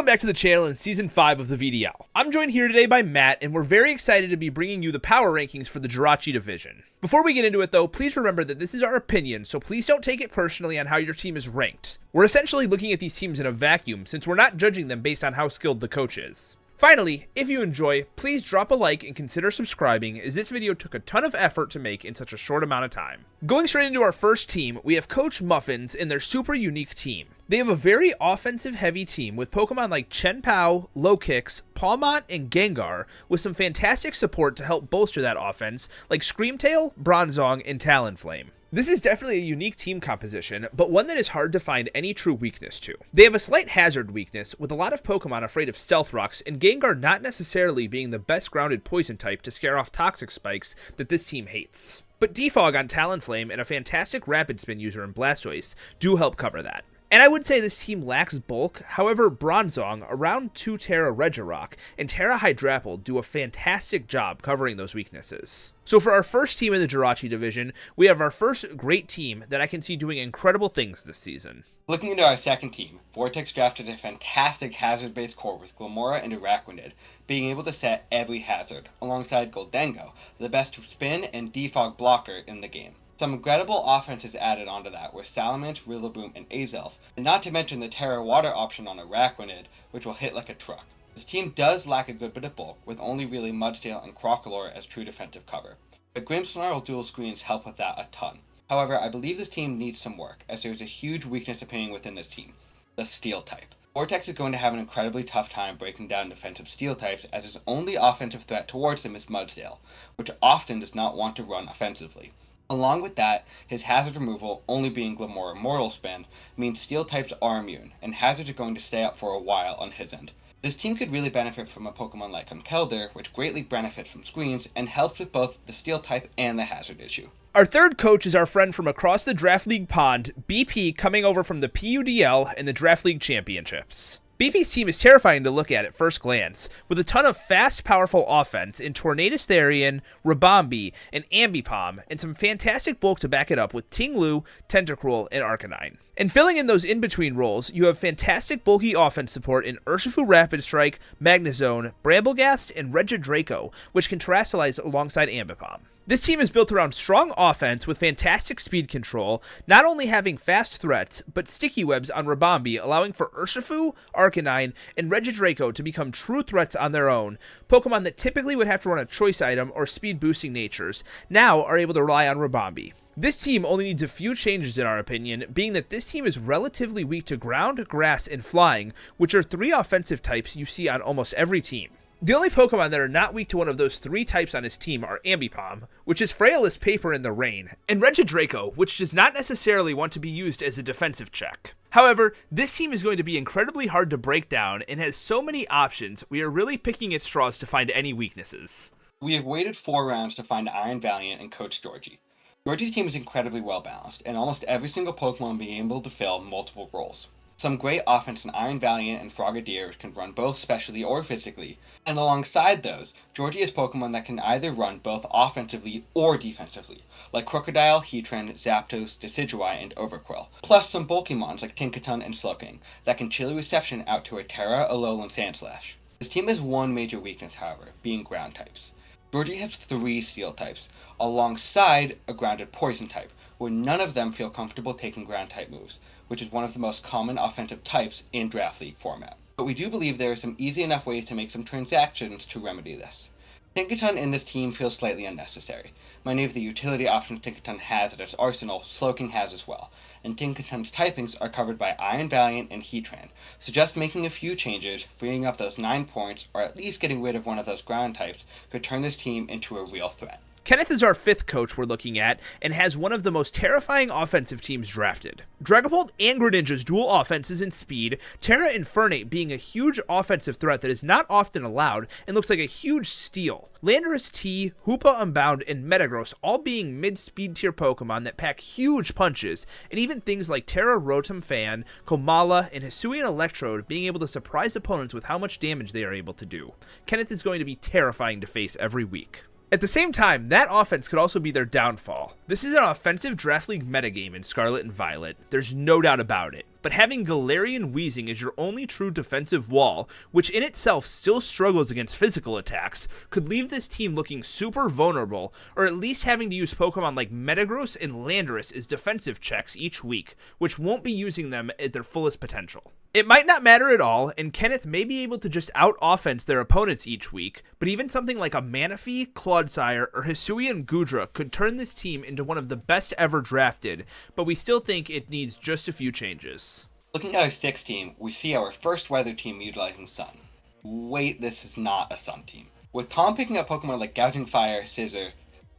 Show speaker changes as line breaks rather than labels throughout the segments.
back to the channel in Season 5 of the VDL. I'm joined here today by Matt, and we're very excited to be bringing you the power rankings for the Jirachi division. Before we get into it though, please remember that this is our opinion, so please don't take it personally on how your team is ranked. We're essentially looking at these teams in a vacuum, since we're not judging them based on how skilled the coach is. Finally, if you enjoy, please drop a like and consider subscribing, as this video took a ton of effort to make in such a short amount of time. Going straight into our first team, we have Coach Muffins and their super unique team. They have a very offensive heavy team with Pokemon like Chien-Pao, Low-Kicks, Palmont, and Gengar, with some fantastic support to help bolster that offense like Screamtail, Bronzong, and Talonflame. This is definitely a unique team composition, but one that is hard to find any true weakness to. They have a slight hazard weakness, with a lot of Pokemon afraid of Stealth Rocks, and Gengar not necessarily being the best grounded poison type to scare off Toxic Spikes that this team hates. But Defog on Talonflame and a fantastic Rapid Spin user in Blastoise do help cover that. And I would say this team lacks bulk, however Bronzong, around 2 Tera Regirock, and Tera Hydrapple do a fantastic job covering those weaknesses. So for our first team in the Jirachi division, we have our first great team that I can see doing incredible things this season.
Looking into our second team, Vortex drafted a fantastic hazard-based core with Glimmora and Araquanid, being able to set every hazard, alongside Goldengo, the best spin and defog blocker in the game. Some incredible offenses added onto that were Salamence, Rillaboom, and Azelf, and not to mention the Terra Water option on Araquanid, which will hit like a truck. This team does lack a good bit of bulk, with only really Mudsdale and Crocalor as true defensive cover, but Grimmsnarl dual screens help with that a ton. However, I believe this team needs some work, as there is a huge weakness appearing within this team, the Steel type. Vortex is going to have an incredibly tough time breaking down defensive Steel types, as his only offensive threat towards them is Mudsdale, which often does not want to run offensively. Along with that, his hazard removal, only being Glimmora Mortal Spin, means Steel types are immune, and hazards are going to stay up for a while on his end. This team could really benefit from a Pokemon like Conkeldurr, which greatly benefits from screens, and helps with both the Steel type and the hazard issue.
Our third coach is our friend from across the Draft League pond, BP, coming over from the PUDL and the Draft League Championships. BP's team is terrifying to look at first glance, with a ton of fast, powerful offense in Tornadus Therian, Ribombee, and Ambipom, and some fantastic bulk to back it up with Tinglu, Tentacruel, and Arcanine. And filling in those in-between roles, you have fantastic bulky offense support in Urshifu Rapid Strike, Magnezone, Bramblegast, and Regidraco, which can terastallize alongside Ambipom. This team is built around strong offense with fantastic speed control, not only having fast threats, but sticky webs on Ribombee, allowing for Urshifu, Arcanine, and Regidraco to become true threats on their own. Pokemon that typically would have to run a choice item or speed boosting natures, now are able to rely on Ribombee. This team only needs a few changes in our opinion, being that this team is relatively weak to ground, grass, and flying, which are 3 offensive types you see on almost every team. The only Pokemon that are not weak to one of those 3 types on his team are Ambipom, which is frail as paper in the rain, and Regidraco, which does not necessarily want to be used as a defensive check. However, this team is going to be incredibly hard to break down and has so many options, we are really picking at straws to find any weaknesses.
We have waited 4 rounds to find Iron Valiant and Coach Georgie. Georgie's team is incredibly well balanced, and almost every single Pokemon being able to fill multiple roles. Some great offense in Iron Valiant and Frogadier can run both specially or physically, and alongside those, Georgie has Pokemon that can either run both offensively or defensively, like Crocodile, Heatran, Zapdos, Decidueye, and Overqwil, plus some Bulkymons like Tinkaton and Slowking that can chilly reception out to a Terra, Alolan Sandslash. This team has one major weakness, however, being ground types. Georgie has 3 Steel types, alongside a grounded Poison type, where none of them feel comfortable taking ground type moves, which is one of the most common offensive types in Draft League format. But we do believe there are some easy enough ways to make some transactions to remedy this. Tinkaton in this team feels slightly unnecessary. Many of the utility options Tinkaton has at its arsenal, Slowking has as well, and Tinkaton's typings are covered by Iron Valiant and Heatran, so just making a few changes, freeing up those 9 points, or at least getting rid of one of those ground types, could turn this team into a real threat.
Kenneth is our 5th coach we're looking at, and has one of the most terrifying offensive teams drafted. Dragapult and Greninja's dual offenses and speed, Terra Infernape being a huge offensive threat that is not often allowed, and looks like a huge steal. Landorus T, Hoopa Unbound, and Metagross all being mid-speed tier Pokemon that pack huge punches, and even things like Terra Rotom Fan, Komala, and Hisuian Electrode being able to surprise opponents with how much damage they are able to do. Kenneth is going to be terrifying to face every week. At the same time, that offense could also be their downfall. This is an offensive Draft League metagame in Scarlet and Violet, there's no doubt about it, but having Galarian Weezing as your only true defensive wall, which in itself still struggles against physical attacks, could leave this team looking super vulnerable, or at least having to use Pokemon like Metagross and Landorus as defensive checks each week, which won't be using them at their fullest potential. It might not matter at all, and Kenneth may be able to just out-offense their opponents each week, but even something like a Manaphy, Clodsire, or Hisuian Gudra could turn this team into one of the best ever drafted, but we still think it needs just a few changes.
Looking at our 6th team, we see our first weather team utilizing Sun. Wait, this is not a Sun team. With Tom picking up Pokemon like Gouging Fire, Scizor,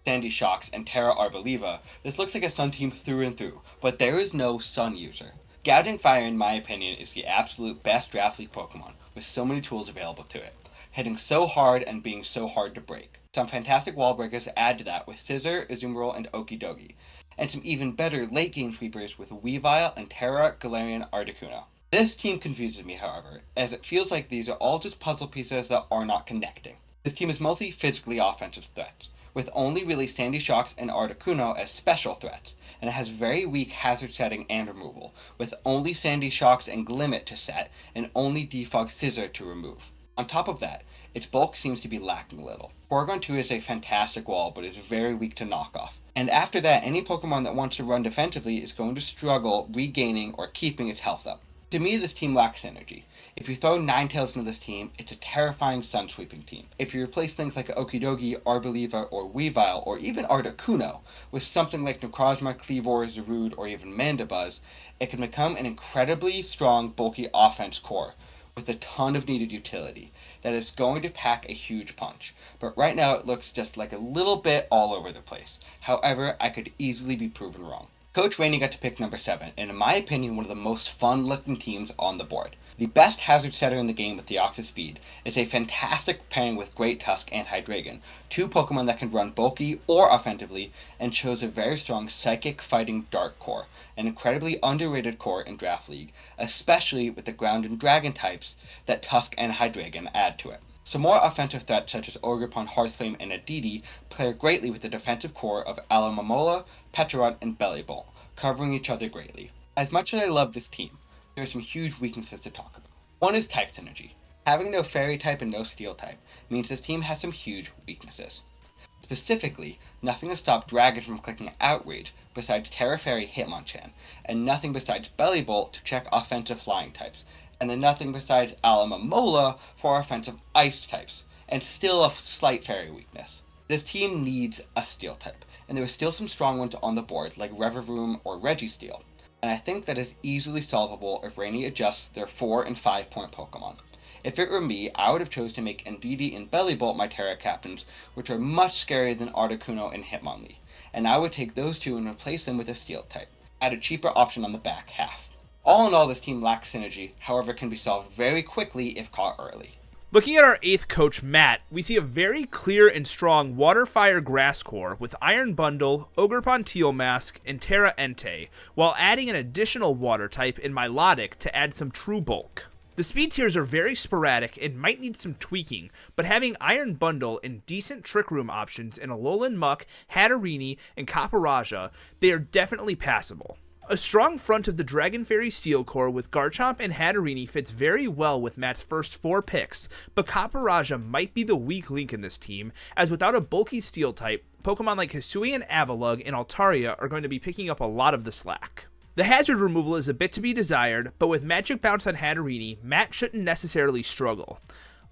Sandy Shocks, and Terra Arboliva, this looks like a Sun team through and through, but there is no Sun user. Gouging Fire, in my opinion, is the absolute best Draft League Pokemon, with so many tools available to it, hitting so hard and being so hard to break. Some fantastic wall breakers add to that with Scizor, Azumarill, and Okidogi, and some even better late game sweepers with Weavile and Terra, Galarian, Articuno. This team confuses me, however, as it feels like these are all just puzzle pieces that are not connecting. This team is mostly physically offensive threats, with only really Sandy Shocks and Articuno as special threats, and it has very weak hazard setting and removal, with only Sandy Shocks and Glimmet to set, and only Defog Scizor to remove. On top of that, its bulk seems to be lacking a little. Porygon 2 is a fantastic wall, but is very weak to knockoff. And after that, any Pokemon that wants to run defensively is going to struggle regaining or keeping its health up. To me, this team lacks synergy. If you throw Ninetales into this team, it's a terrifying Sun sweeping team. If you replace things like Okidogi, Arboliva, or Weavile, or even Articuno, with something like Necrozma, Kleavor, Zarude, or even Mandibuzz, it can become an incredibly strong, bulky offense core, with a ton of needed utility, that is going to pack a huge punch. But right now it looks just like a little bit all over the place. However, I could easily be proven wrong. Coach Rainey got to pick number 7, and in my opinion one of the most fun-looking teams on the board. The best hazard setter in the game with Deoxys Speed is a fantastic pairing with Great Tusk and Hydreigon, two Pokemon that can run bulky or offensively, and shows a very strong Psychic Fighting Dark core, an incredibly underrated core in Draft League, especially with the Ground and Dragon types that Tusk and Hydreigon add to it. Some more offensive threats such as Ogerpon, Hearthflame, and Aditi pair greatly with the defensive core of Alomomola, Pecharunt, and Bellibolt, covering each other greatly. As much as I love this team, there are some huge weaknesses to talk about. One is type synergy. Having no Fairy type and no Steel type means this team has some huge weaknesses. Specifically, nothing to stop Dragon from clicking Outrage besides Terra Fairy Hitmonchan, and nothing besides Bellibolt to check offensive flying types, and then nothing besides Alomomola for offensive ice types, and still a slight fairy weakness. This team needs a Steel type, and there are still some strong ones on the board like Revavroom or Registeel, and I think that is easily solvable if Rainey adjusts their 4 and 5 point Pokemon. If it were me, I would have chose to make Indeedee and Bellibolt my Terra captains, which are much scarier than Articuno and Hitmonlee, and I would take those two and replace them with a Steel type, add a cheaper option on the back half. All in all, this team lacks synergy, however can be solved very quickly if caught early.
Looking at our 8th coach, Matt, we see a very clear and strong Water Fire Grass core with Iron Bundle, Ogerpon Teal Mask, and Terra Entei, while adding an additional water type in Milotic to add some true bulk. The speed tiers are very sporadic and might need some tweaking, but having Iron Bundle and decent Trick Room options in Alolan Muck, Hatterene, and Capparaja, they are definitely passable. A strong front of the Dragon Fairy Steel core with Garchomp and Hatterene fits very well with Matt's first 4 picks, but Capparaja might be the weak link in this team, as without a bulky Steel type, Pokemon like Hisuian Avalugg and Altaria are going to be picking up a lot of the slack. The hazard removal is a bit to be desired, but with Magic Bounce on Hatterene, Matt shouldn't necessarily struggle.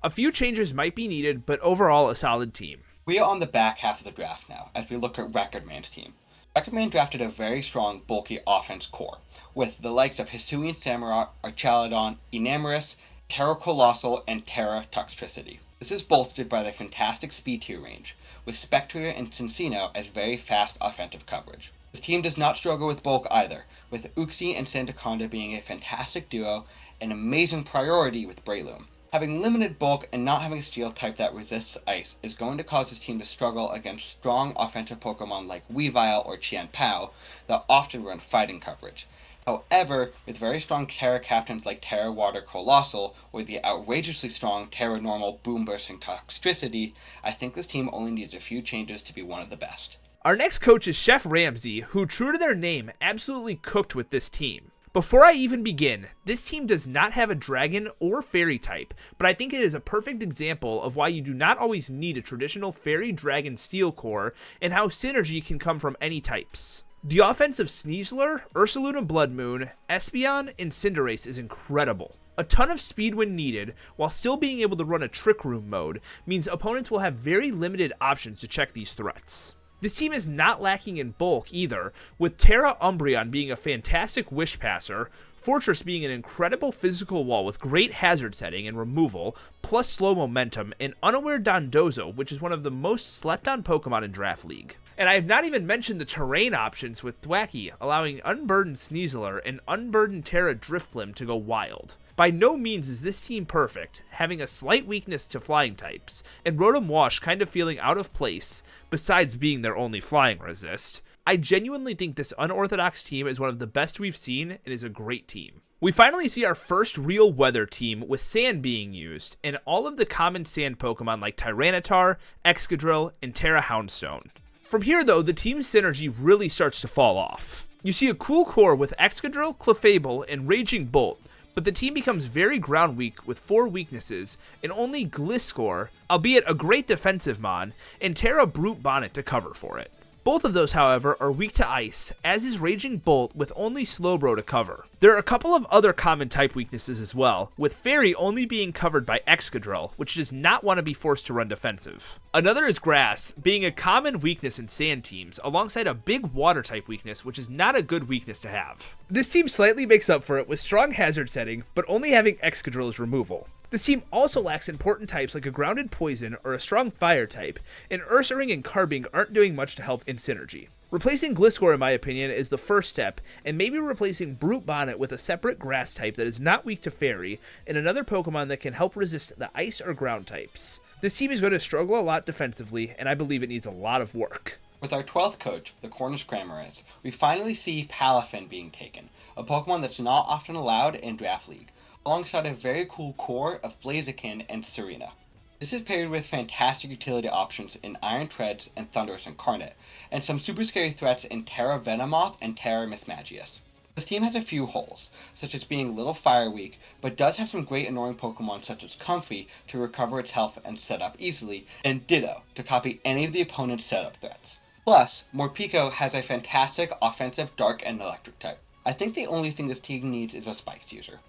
A few changes might be needed, but overall a solid team.
We are on the back half of the draft now, as we look at Recordman's team. Recordman drafted a very strong, bulky offense core, with the likes of Hisuian Samurott, Archaludon, Enamorus, Terra Colossal, and Terra Toxtricity. This is bolstered by the fantastic speed tier range, with Spectrier and Cincino as very fast offensive coverage. This team does not struggle with bulk either, with Uxie and Sandaconda being a fantastic duo, an amazing priority with Breloom. Having limited bulk and not having a Steel type that resists ice is going to cause this team to struggle against strong offensive Pokemon like Weavile or Qianpao that often run fighting coverage. However, with very strong Terra captains like Terra Water Colossal or the outrageously strong Terra Normal Boom Bursting Toxtricity, I think this team only needs a few changes to be one of the best.
Our next coach is Chef Ramsay, who, true to their name, absolutely cooked with this team. Before I even begin, this team does not have a dragon or fairy type, but I think it is a perfect example of why you do not always need a traditional fairy dragon steel core and how synergy can come from any types. The offense of Sneasler, Ursaluna Bloodmoon, Espeon, and Cinderace is incredible. A ton of speed when needed, while still being able to run a Trick Room mode, means opponents will have very limited options to check these threats. This team is not lacking in bulk either, with Terra Umbreon being a fantastic wish passer, Fortress being an incredible physical wall with great hazard setting and removal, plus slow momentum, and Unaware Dondozo, which is one of the most slept on Pokemon in Draft League. And I have not even mentioned the terrain options with Thwackey, allowing Unburdened Sneasler and Unburdened Terra Drifblim to go wild. By no means is this team perfect, having a slight weakness to flying types, and Rotom Wash kind of feeling out of place, besides being their only flying resist. I genuinely think this unorthodox team is one of the best we've seen and is a great team. We finally see our first real weather team with sand being used, and all of the common sand Pokemon like Tyranitar, Excadrill, and Terra Houndstone. From here though, the team's synergy really starts to fall off. You see a cool core with Excadrill, Clefable, and Raging Bolt, but the team becomes very ground weak with 4 weaknesses and only Gliscor, albeit a great defensive mon, and Terra Brute Bonnet to cover for it. Both of those, however, are weak to ice, as is Raging Bolt with only Slowbro to cover. There are a couple of other common type weaknesses as well, with Fairy only being covered by Excadrill, which does not want to be forced to run defensive. Another is Grass, being a common weakness in sand teams, alongside a big water type weakness, which is not a good weakness to have. This team slightly makes up for it with strong hazard setting, but only having Excadrill as removal. This team also lacks important types like a grounded poison or a strong fire type, and Ursaring and Carbink aren't doing much to help in synergy. Replacing Gliscor, in my opinion, is the first step, and maybe replacing Brute Bonnet with a separate grass type that is not weak to Fairy, and another Pokemon that can help resist the ice or ground types. This team is going to struggle a lot defensively, and I believe it needs a lot of work.
With our 12th coach, the Cornish Cramorants, we finally see Palafin being taken, a Pokemon that's not often allowed in Draft League, alongside a very cool core of Blaziken and Serena. This is paired with fantastic utility options in Iron Treads and Thundurus Incarnate, and some super scary threats in Terra Venomoth and Terra Mismagius. This team has a few holes, such as being a little fire weak, but does have some great annoying Pokemon such as Comfrey to recover its health and set up easily, and Ditto to copy any of the opponent's setup threats. Plus, Morpeko has a fantastic offensive Dark and Electric type. I think the only thing this team needs is a Spikes user.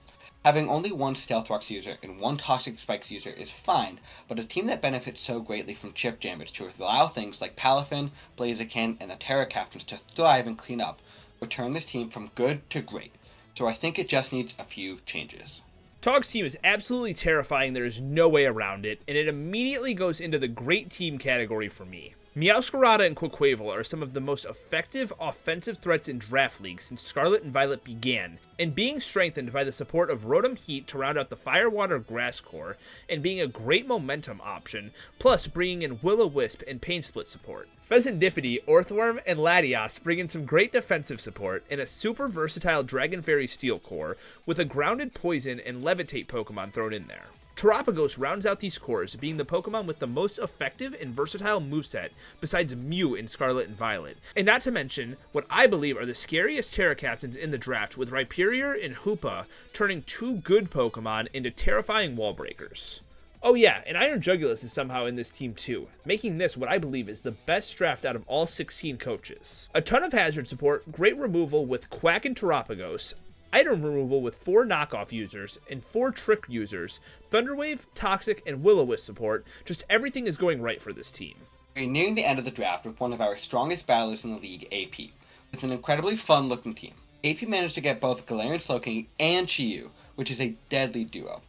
Having only one Stealth Rocks user and one Toxic Spikes user is fine, but a team that benefits so greatly from chip damage to allow things like Palafin, Blaziken, and the Terra Captains to thrive and clean up would turn this team from good to great, so I think it just needs a few changes.
Tog's team is absolutely terrifying, there is no way around it, and it immediately goes into the great team category for me. Meowscarada and Quaquaval are some of the most effective offensive threats in Draft League since Scarlet and Violet began, and being strengthened by the support of Rotom Heat to round out the Firewater Grass core, and being a great momentum option, plus bringing in Will-O-Wisp and Pain Split support. Pheasantipede, Orthworm, and Latios bring in some great defensive support, and a super versatile Dragon Fairy Steel core, with a grounded Poison and Levitate Pokemon thrown in there. Terapagos rounds out these cores, being the Pokemon with the most effective and versatile moveset besides Mew in Scarlet and Violet. And not to mention, what I believe are the scariest Terra Captains in the draft, with Rhyperior and Hoopa turning 2 good Pokemon into terrifying wall breakers. Oh yeah, and Iron Jugulis is somehow in this team too, making this what I believe is the best draft out of all 16 coaches. A ton of hazard support, great removal with Quack and Terapagos, item removal with 4 knockoff users and 4 trick users, Thunderwave, Toxic, and Will-O-Wisp support. Just everything is going right for this team.
We're nearing the end of the draft with one of our strongest battlers in the league, AP, with an incredibly fun looking team. AP managed to get both Galarian Slowking and Chi-Yu, which is a deadly duo.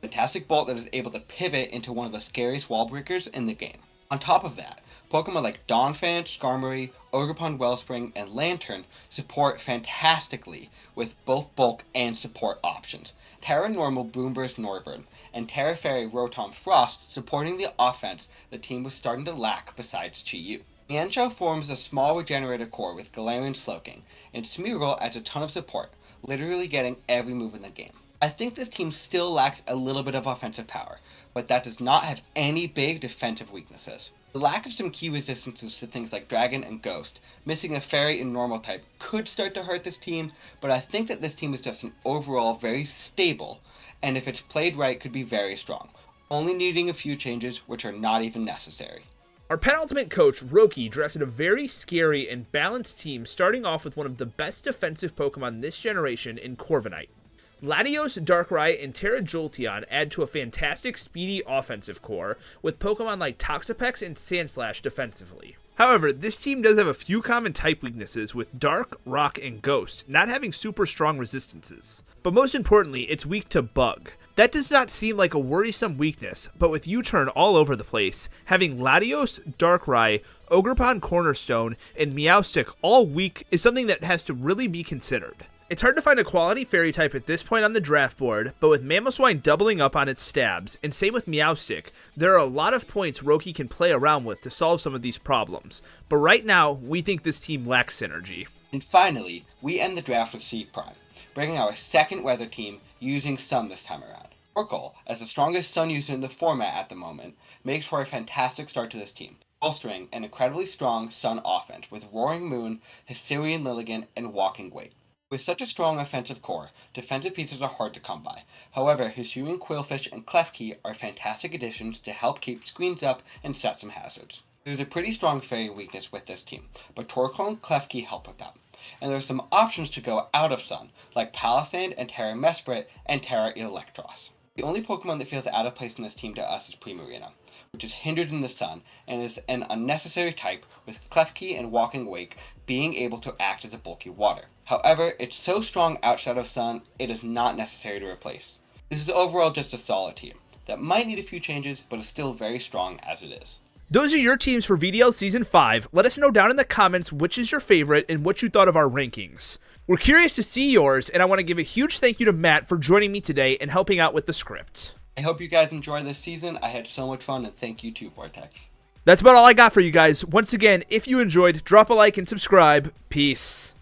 Fantastic Bolt that is able to pivot into one of the scariest wall breakers in the game. On top of that, Pokemon like Donphan, Skarmory, Ogerpon Wellspring, and Lantern support fantastically with both bulk and support options. Terra Normal Boomburst Norvern and Terra Fairy Rotom Frost supporting the offense the team was starting to lack besides Chi-Yu. Mienshao forms a small regenerated core with Galarian Slowking, and Smeargle adds a ton of support, literally getting every move in the game. I think this team still lacks a little bit of offensive power, but that does not have any big defensive weaknesses. The lack of some key resistances to things like Dragon and Ghost, missing a Fairy and Normal type could start to hurt this team, but I think that this team is just an overall very stable, and if it's played right could be very strong, only needing a few changes which are not even necessary.
Our penultimate coach, Roki, drafted a very scary and balanced team, starting off with one of the best defensive Pokemon this generation in Corviknight. Latios, Darkrai, and Terra Jolteon add to a fantastic speedy offensive core, with Pokemon like Toxapex and Sandslash defensively. However, this team does have a few common type weaknesses, with Dark, Rock, and Ghost not having super strong resistances. But most importantly, it's weak to Bug. That does not seem like a worrisome weakness, but with U-turn all over the place, having Latios, Darkrai, Ogerpon Cornerstone, and Meowstic all weak is something that has to really be considered. It's hard to find a quality fairy type at this point on the draft board, but with Mamoswine doubling up on its stabs, and same with Meowstic, there are a lot of points Roki can play around with to solve some of these problems. But right now, we think this team lacks synergy.
And finally, we end the draft with Seed Prime, bringing our second weather team using Sun this time around. Oracle, as the strongest Sun user in the format at the moment, makes for a fantastic start to this team, bolstering an incredibly strong Sun offense with Roaring Moon, Hysterian Lilligant, and Walking Wake. With such a strong offensive core, defensive pieces are hard to come by. However, Hisuian Quillfish and Klefki are fantastic additions to help keep screens up and set some hazards. There's a pretty strong fairy weakness with this team, but Torkoal and Klefki help with that. And there are some options to go out of Sun, like Palisand and Terra Mesprit and Terra Electros. The only Pokemon that feels out of place in this team to us is Primarina, which is hindered in the Sun and is an unnecessary type, with Klefki and Walking Wake being able to act as a bulky water. However, it's so strong outside of Sun, it is not necessary to replace. This is overall just a solid team that might need a few changes, but is still very strong as it is.
Those are your teams for VDL Season 5. Let us know down in the comments which is your favorite and what you thought of our rankings. We're curious to see yours, and I want to give a huge thank you to Matt for joining me today and helping out with the script.
I hope you guys enjoy this season. I had so much fun, and thank you too, Vortex.
That's about all I got for you guys. Once again, if you enjoyed, drop a like and subscribe. Peace.